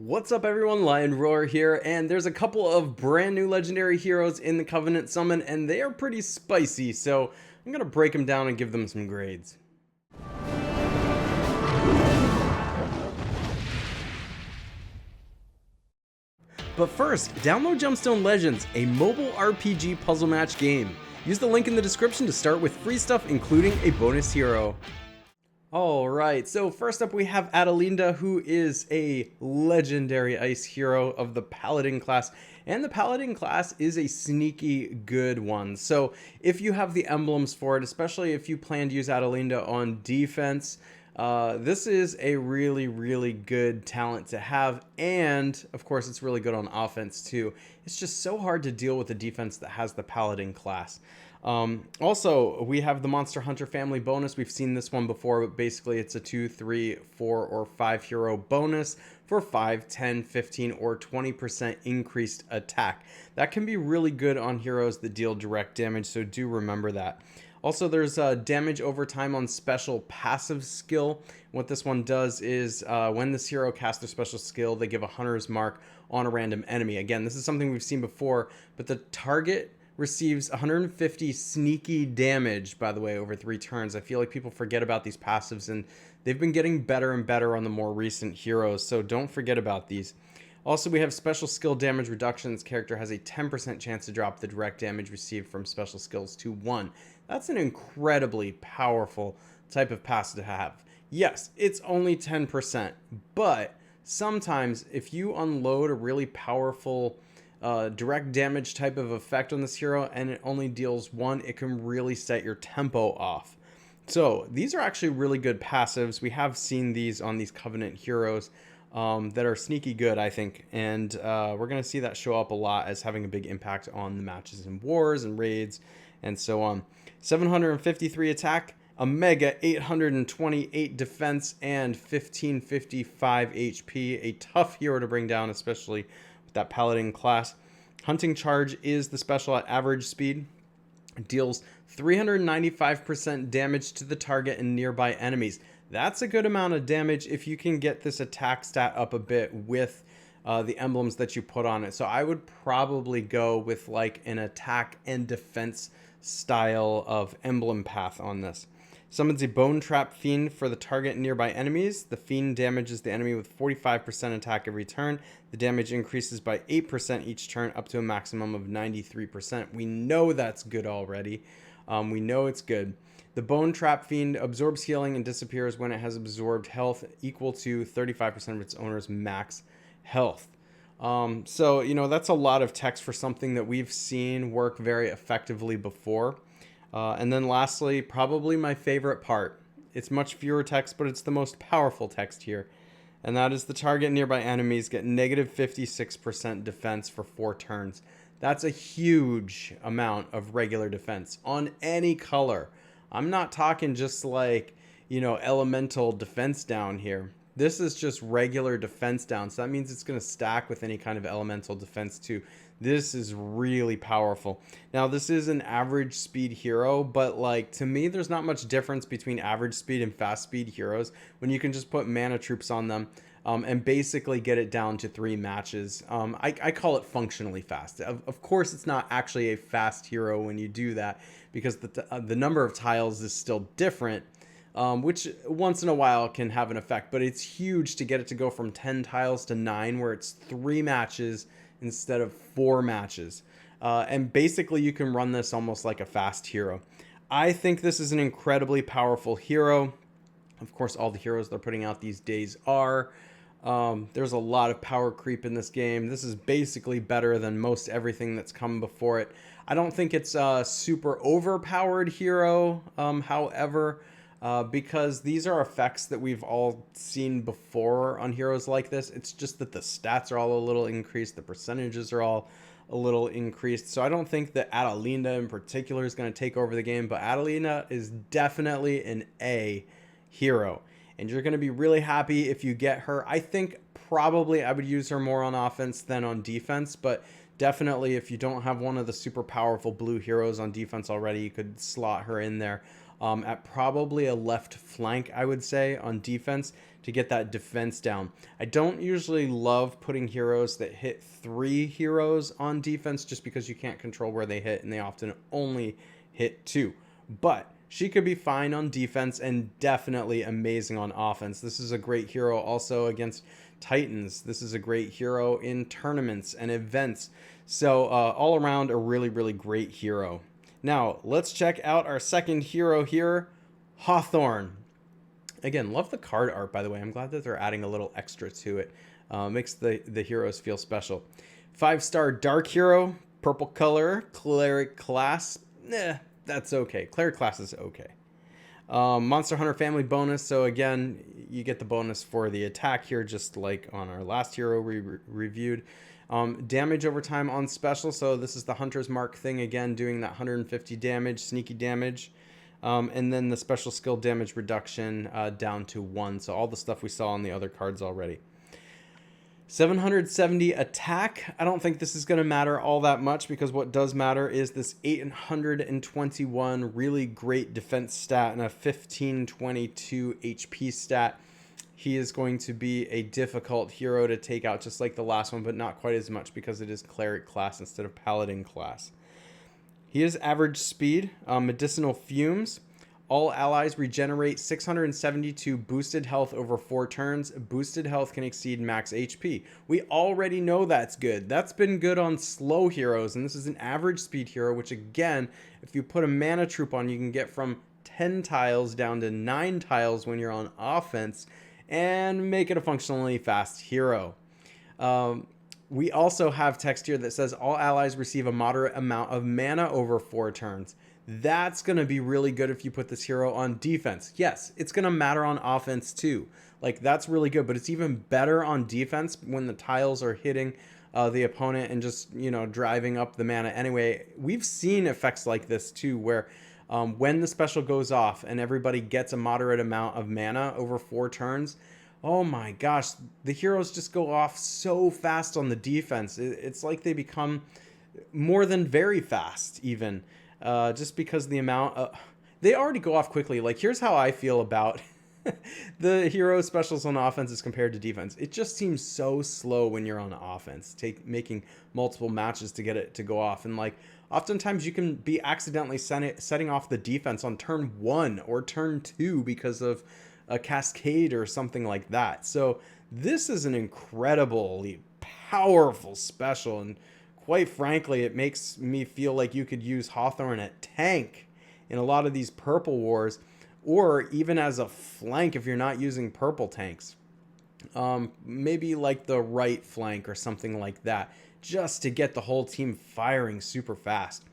What's up everyone, Lion Roar here, and there's a couple of brand new legendary heroes in the Covenant Summon, and they are pretty spicy, so I'm gonna break them down and give them some grades. But first, download Gemstone Legends, a mobile RPG puzzle match game. Use the link in the description to start with free stuff, including a bonus hero. Alright, so first up we have Adalinda, who is a legendary ice hero of the Paladin class, and the Paladin class is a sneaky good one. So if you have the emblems for it, especially if you plan to use Adalinda on defense, this is a really good talent to have, and of course it's really good on offense too. It's just so hard to deal with a defense that has the Paladin class. Also, we have the Monster Hunter family bonus. We've seen this one before, but basically it's a 2, 3, 4, or 5 hero bonus for 5, 10, 15, or 20% increased attack. That can be really good on heroes that deal direct damage, so do remember that. Also, there's damage over time on special passive skill. What this one does is when this hero casts their special skill, they give a hunter's mark on a random enemy. Again, this is something we've seen before, but the target receives 150 sneaky damage, by the way, over 3 turns. I feel like people forget about these passives, and they've been getting better and better on the more recent heroes, so don't forget about these. Also, we have special skill damage reduction. This character has a 10% chance to drop the direct damage received from special skills to 1. That's an incredibly powerful type of passive to have. Yes, it's only 10%, but sometimes if you unload a really powerful direct damage type of effect on this hero and it only deals 1, it can really set your tempo off. So these are actually really good passives. We have seen these on these Covenant heroes that are sneaky good, I think, and we're going to see that show up a lot as having a big impact on the matches in wars and raids and so on. 753 attack, a mega 828 defense, and 1555 HP. A tough hero to bring down, especially with that Paladin class. Hunting Charge is the special at average speed. It deals 395% damage to the target and nearby enemies. That's a good amount of damage if you can get this attack stat up a bit with the emblems that you put on it. So I would probably go with like an attack and defense style of emblem path on this. Summons a Bone Trap Fiend for the target and nearby enemies. The Fiend damages the enemy with 45% attack every turn. The damage increases by 8% each turn up to a maximum of 93%. We know that's good already. We know it's good. The Bone Trap Fiend absorbs healing and disappears when it has absorbed health equal to 35% of its owner's max health. So, you know, that's a lot of text for something that we've seen work very effectively before. And then lastly, probably my favorite part. It's much fewer text, but it's the most powerful text here. And that is the target and nearby enemies get negative 56% defense for 4 turns. That's a huge amount of regular defense on any color. I'm not talking just like, you know, elemental defense down here. This is just regular defense down. So that means it's going to stack with any kind of elemental defense too. This is really powerful. Now, this is an average speed hero, but like to me, there's not much difference between average speed and fast speed heroes when you can just put mana troops on them and basically get it down to 3 matches. I call it functionally fast. Of course, it's not actually a fast hero when you do that because the number of tiles is still different. Which once in a while can have an effect, but it's huge to get it to go from 10 tiles to 9, where it's 3 matches instead of 4 matches. And basically you can run this almost like a fast hero. I think this is an incredibly powerful hero. Of course, all the heroes they're putting out these days are. There's a lot of power creep in this game. This is basically better than most everything that's come before it. I don't think it's a super overpowered hero, however, because these are effects that we've all seen before on heroes like this. It's just that the stats are all a little increased, the percentages are all a little increased. So I don't think that Adalinda in particular is going to take over the game, but Adalinda is definitely an A hero. And you're going to be really happy if you get her. I think probably I would use her more on offense than on defense, but definitely if you don't have one of the super powerful blue heroes on defense already, you could slot her in there. at probably a left flank, I would say, on defense to get that defense down. I don't usually love putting heroes that hit 3 heroes on defense just because you can't control where they hit and they often only hit 2. But she could be fine on defense and definitely amazing on offense. This is a great hero also against Titans. This is a great hero in tournaments and events. So all around a really, really great hero. Now, let's check out our second hero here, Hawthorn. Again, love the card art, by the way. I'm glad that they're adding a little extra to it. Makes the heroes feel special. 5-star dark hero, purple color, cleric class. That's okay. Cleric class is okay. Monster Hunter family bonus. So again, you get the bonus for the attack here, just like on our last hero we reviewed. Damage over time on special. So this is the Hunter's Mark thing again, doing that 150 damage, sneaky damage. And then the special skill damage reduction down to 1. So all the stuff we saw on the other cards already. 770 attack. I don't think this is going to matter all that much because what does matter is this 821 really great defense stat and a 1522 HP stat. He is going to be a difficult hero to take out just like the last one, but not quite as much because it is cleric class instead of paladin class. He is average speed, medicinal fumes. All allies regenerate 672 boosted health over 4 turns. Boosted health can exceed max HP. We already know that's good. That's been good on slow heroes, and this is an average speed hero, which again, if you put a mana troop on, you can get from 10 tiles down to 9 tiles when you're on offense, and make it a functionally fast hero. We also have text here that says all allies receive a moderate amount of mana over 4 turns. That's going to be really good if you put this hero on defense. Yes, it's going to matter on offense too. Like, that's really good, but it's even better on defense when the tiles are hitting the opponent and just, you know, driving up the mana. Anyway, we've seen effects like this too, where when the special goes off and everybody gets a moderate amount of mana over 4 turns, oh my gosh, the heroes just go off so fast on the defense. It's like they become more than very fast even. Just because the amount they already go off quickly. Like, here's how I feel about the hero specials on offense as compared to defense. It just seems so slow when you're on offense, making multiple matches to get it to go off. And like, oftentimes you can be accidentally setting off the defense on turn 1 or turn 2 because of a cascade or something like that. So this is an incredibly powerful special, and quite frankly, it makes me feel like you could use Hawthorn at tank in a lot of these purple wars, or even as a flank if you're not using purple tanks. Maybe like the right flank or something like that, just to get the whole team firing super fast.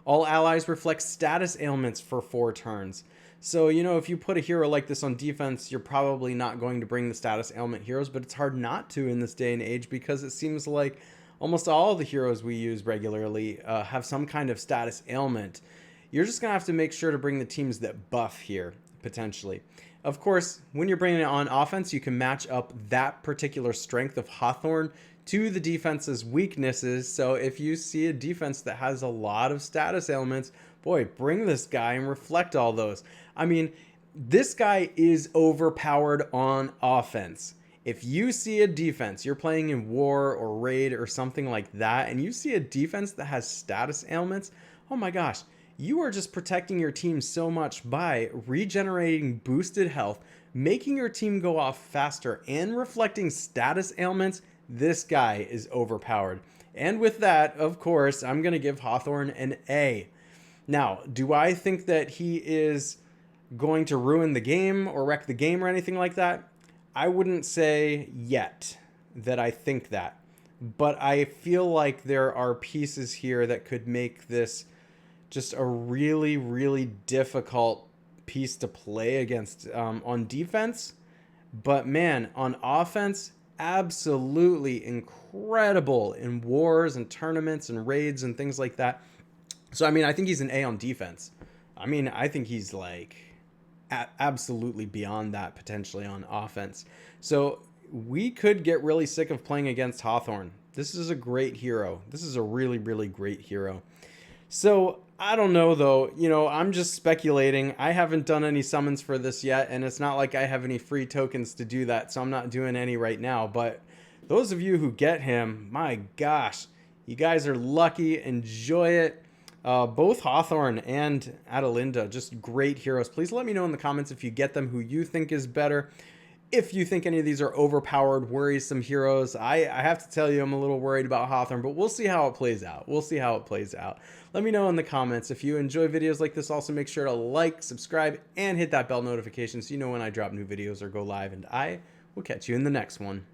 All allies reflect status ailments for 4 turns. So, you know, if you put a hero like this on defense, you're probably not going to bring the status ailment heroes, but it's hard not to in this day and age because it seems like almost all the heroes we use regularly have some kind of status ailment. You're just going to have to make sure to bring the teams that buff here, potentially. Of course, when you're bringing it on offense, you can match up that particular strength of Hawthorn to the defense's weaknesses. So if you see a defense that has a lot of status ailments, boy, bring this guy and reflect all those. I mean, this guy is overpowered on offense. If you see a defense, you're playing in war or raid or something like that, and you see a defense that has status ailments, oh my gosh, you are just protecting your team so much by regenerating boosted health, making your team go off faster, and reflecting status ailments. This guy is overpowered. And with that, of course, I'm going to give Hawthorn an A. Now, do I think that he is going to ruin the game or wreck the game or anything like that? I wouldn't say yet that I think that, but I feel like there are pieces here that could make this just a really, really difficult piece to play against on defense. But man, on offense, absolutely incredible in wars and tournaments and raids and things like that. So, I mean, I think he's an A on defense. I mean, I think he's like absolutely beyond that potentially on offense. So we could get really sick of playing against Hawthorn. This is a great hero. This is a really, really great hero. So I don't know though, you know, I'm just speculating. I haven't done any summons for this yet, and it's not like I have any free tokens to do that, so I'm not doing any right now. But those of you who get him, my gosh, you guys are lucky. Enjoy it. Both Hawthorn and Adalinda, just great heroes. Please let me know in the comments if you get them, who you think is better. If you think any of these are overpowered, worrisome heroes, I have to tell you I'm a little worried about Hawthorn, but we'll see how it plays out. We'll see how it plays out. Let me know in the comments. If you enjoy videos like this, also make sure to like, subscribe, and hit that bell notification so you know when I drop new videos or go live, and I will catch you in the next one.